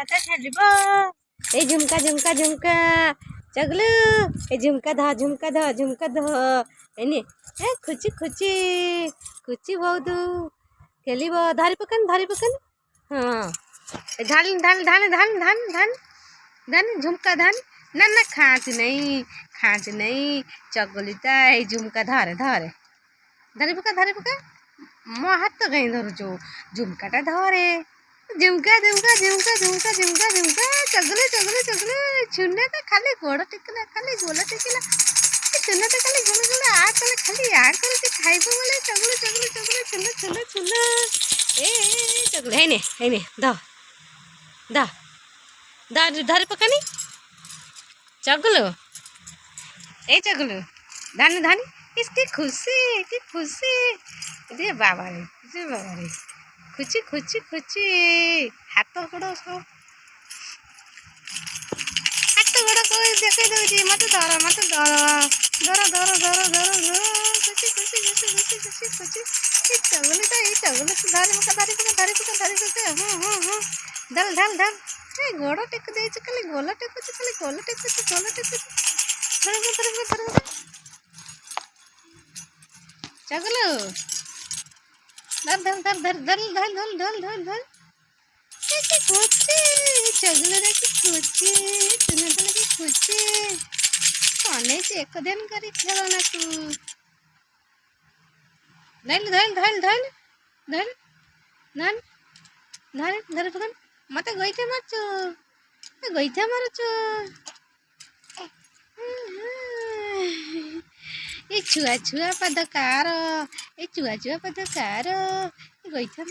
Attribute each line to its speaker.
Speaker 1: झुमका खेलिबो ए झुमका झुमका झुमका चगलू ए झुमका ध एने ए खुची खुची खुची बहुत खेलिबो धरी पकन हाँ धान धान धान धान धान धान धान झुमका धान ना ना खाँच नहीं चगलिता ए झुमका धरे धरी पका मो हाथ तो कहीं धरुचु झुमकाटा धरे झुमका झुमका झुमका झुमका झुमका झुमका चगले चगले चगले छुने तो खाली गोड़ टिकला खाली गोला टिकला छुने तो खाली गोड़ गोड़ आ कले खाली आ करे ते खाइबो बोले चगले चगले चगले छुने छुने छुने ए चगले है ने द द द धरे पकानी चगलो ए चगलो धान धान इसकी खुशी दे बाबा रे खुची खुची खुची हाथ गोड़ सब हाथ गोड़ को देखे दे मत डर दर खुची खुची खुची खुची खुची खुची ये चगले तो धरी पका हाँ धल धल धल ए गोड़ टेक दे खाली गोला टेक धर चगलो धर धर धर धर धर धर धर धर धर ऐसे खोचे चगलो रे की खोचे तूने तो लगी खोचे कौने से एक दिन करी खेलो ना तू धर धर धर धर धर धर धर धर पकड़ मत गोइठा मारचो ये छुआ छुआ पदकार गोइठा